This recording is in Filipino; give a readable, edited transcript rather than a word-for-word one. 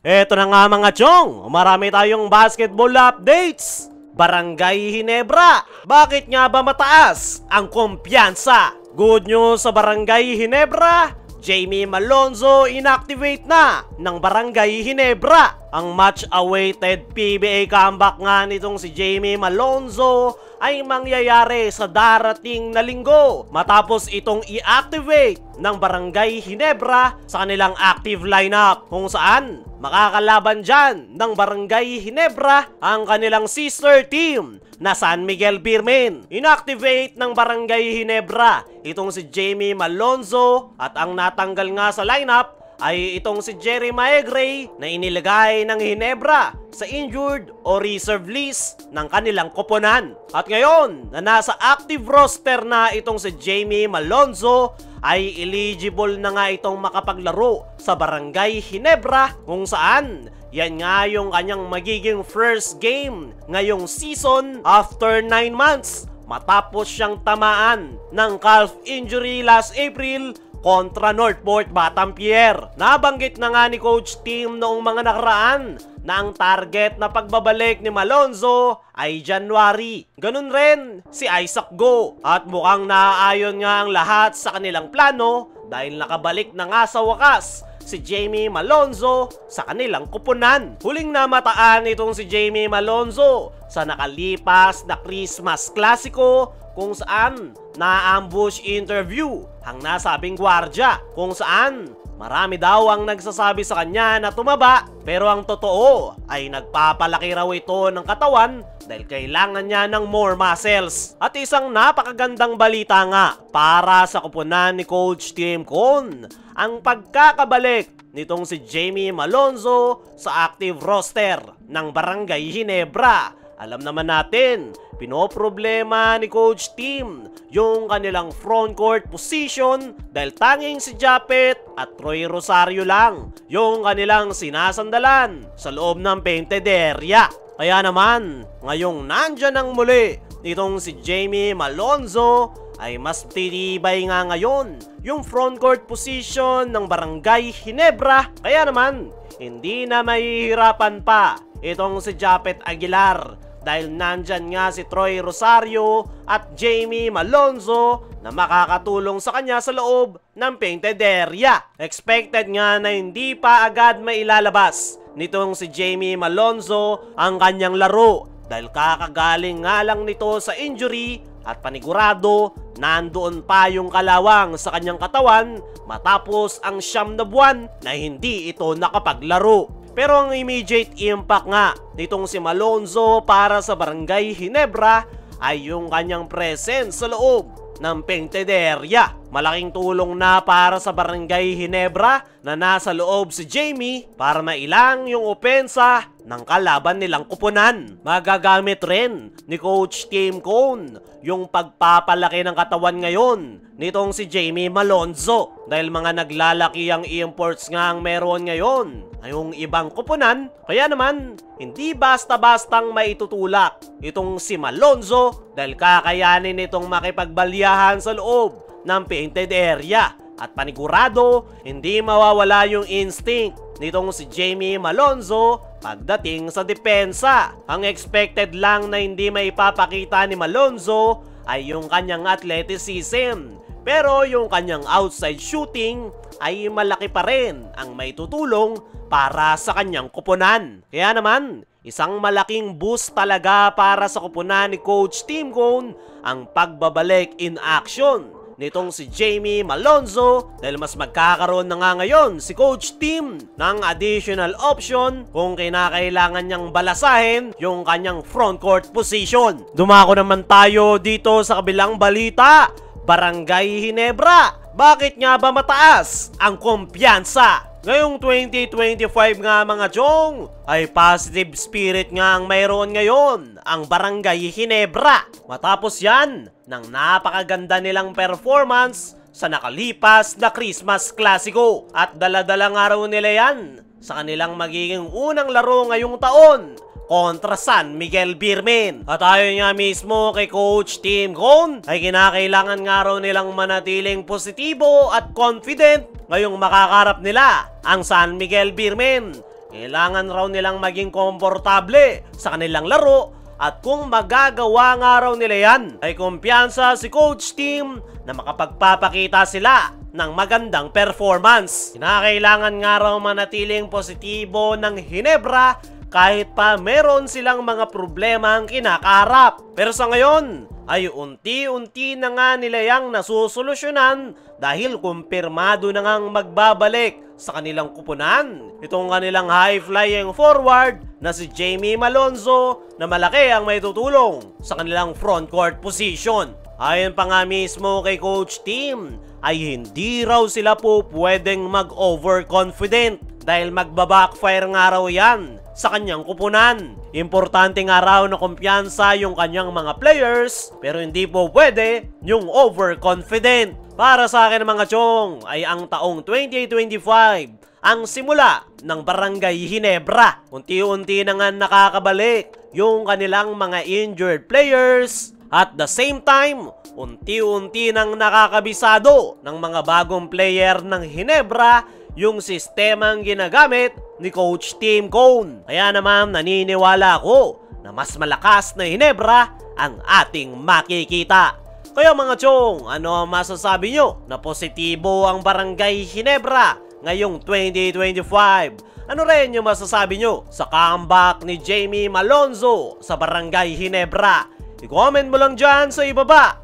Eto na nga mga chong, marami tayong basketball updates. Barangay Ginebra, bakit nga ba mataas ang kumpiyansa? Good news sa Barangay Ginebra, Jamie Malonzo inactivate na ng Barangay Ginebra. Ang much-awaited PBA comeback nga nitong si Jamie Malonzo ay mangyayari sa darating na linggo matapos itong i-activate ng Barangay Ginebra sa kanilang active lineup, kung saan makakalaban dyan ng Barangay Ginebra ang kanilang sister team na San Miguel Beermen. Inactivate ng Barangay Ginebra itong si Jamie Malonzo at ang natanggal nga sa lineup ay itong si Jeremiah Gray na inilagay ng Ginebra sa injured o reserve list ng kanilang koponan. At ngayon na nasa active roster na itong si Jamie Malonzo ay eligible na nga itong makapaglaro sa Barangay Ginebra, kung saan yan nga yung kanyang magiging first game ngayong season after 9 months matapos siyang tamaan ng calf injury last April kontra Northport Batampier. Nabanggit na nga ni Coach Tim noong mga nakaraan na ang target na pagbabalik ni Malonzo ay January. Ganun rin si Isaac Go. At mukhang naaayon nga ang lahat sa kanilang plano dahil nakabalik na nga sa wakas si Jamie Malonzo sa kanilang kupunan. Huling namataan itong si Jamie Malonzo sa nakalipas na Christmas Clasico, kung saan na-ambush interview ang nasabing gwardya, kung saan marami daw ang nagsasabi sa kanya na tumaba, pero ang totoo ay nagpapalaki raw ito ng katawan dahil kailangan niya ng more muscles. At isang napakagandang balita nga para sa kupunan ni Coach Tim Cone, ang pagkakabalik nitong si Jamie Malonzo sa active roster ng Barangay Ginebra. Alam naman natin, pinoproblema ni Coach Tim yung kanilang frontcourt position dahil tanging si Japet at Troy Rosario lang yung kanilang sinasandalan sa loob ng painted area. Kaya naman, ngayong nandyan ang muli nitong si Jamie Malonzo ay mas titibay nga ngayon yung frontcourt position ng Barangay Ginebra. Kaya naman, hindi na mahihirapan pa itong si Japet Aguilar dahil nandyan nga si Troy Rosario at Jamie Malonzo na makakatulong sa kanya sa loob ng painted area. Expected nga na hindi pa agad mailalabas nitong si Jamie Malonzo ang kanyang laro dahil kakagaling nga lang nito sa injury at panigurado nandoon pa yung kalawang sa kanyang katawan matapos ang 9 na buwan na hindi ito nakapaglaro. Pero ang immediate impact nga nitong si Malonzo para sa Barangay Ginebra ay yung kanyang presence sa loob ng painted area. Malaking tulong na para sa Barangay Ginebra na nasa loob si Jamie para mailang yung opensa ng kalaban nilang kupunan. Magagamit rin ni Coach Tim Cone yung pagpapalaki ng katawan ngayon nitong si Jamie Malonzo dahil mga naglalaki ang imports nga ang meron ngayon ay yung ibang kupunan. Kaya naman, hindi basta-bastang maitutulak itong si Malonzo dahil kakayanin itong makipagbalyahan sa loob ng painted area. At panigurado, hindi mawawala yung instinct nitong si Jamie Malonzo pagdating sa depensa. Ang expected lang na hindi maipapakita ni Malonzo ay yung kanyang athleticism. Pero yung kanyang outside shooting ay malaki pa rin ang maitutulong para sa kanyang kupunan. Kaya naman, isang malaking boost talaga para sa kupunan ni Coach Tim Cone ang pagbabalik in action nitong si Jamie Malonzo dahil mas magkakaroon na nga ngayon si Coach Tim ng additional option kung kinakailangan niyang balasahin yung kanyang frontcourt position. Dumako naman tayo dito sa kabilang balita. Barangay Ginebra, bakit nga ba mataas ang kumpiyansa? Ngayong 2025 nga mga chong, ay positive spirit nga ang mayroon ngayon ang Barangay Ginebra. Matapos yan ng napakaganda nilang performance sa nakalipas na Christmas Clasico. At dala-dala nga raw nila yan sa kanilang magiging unang laro ngayong taon kontra San Miguel Beermen. At ayon nga mismo kay Coach Tim Cone ay kinakailangan nga raw nilang manatiling positibo at confident ngayong makakarap nila ang San Miguel Beermen Kailangan raw nilang maging komportable sa kanilang laro at kung magagawa nga raw nila yan, ay kumpiyansa si Coach Tim na makapagpapakita sila ng magandang performance. Kinakailangan nga raw manatiling positibo ng Hinebra kahit pa meron silang mga problema ang kinakaharap. Pero sa ngayon, ay unti-unti na nga nila yang nasusolusyonan dahil kumpirmado na ngang magbabalik sa kanilang kupunan itong kanilang high-flying forward na si Jamie Malonzo na malaki ang may tutulong sa kanilang frontcourt position. Ayon pa nga mismo kay Coach Tim, ay hindi raw sila po pwedeng mag-overconfident dahil magbabackfire nga raw yan sa kanyang kupunan. Importante nga raw na kumpiyansa yung kanyang mga players, pero hindi po pwede yung overconfident. Para sa akin mga chong, ay ang taong 2025 ang simula ng Barangay Hinebra. Unti-unti na nga nakakabalik yung kanilang mga injured players. At the same time, unti-unti nang nakakabisado ng mga bagong player ng Hinebra yung sistemang ginagamit ni Coach Tim Cone. Kaya naman naniniwala ako na mas malakas na Hinebra ang ating makikita. Kaya mga chong, ano ang masasabi nyo na positibo ang Barangay Hinebra ngayong 2025? Ano rin yung masasabi nyo sa comeback ni Jamie Malonzo sa Barangay Hinebra? I-comment mo lang dyan sa ibaba.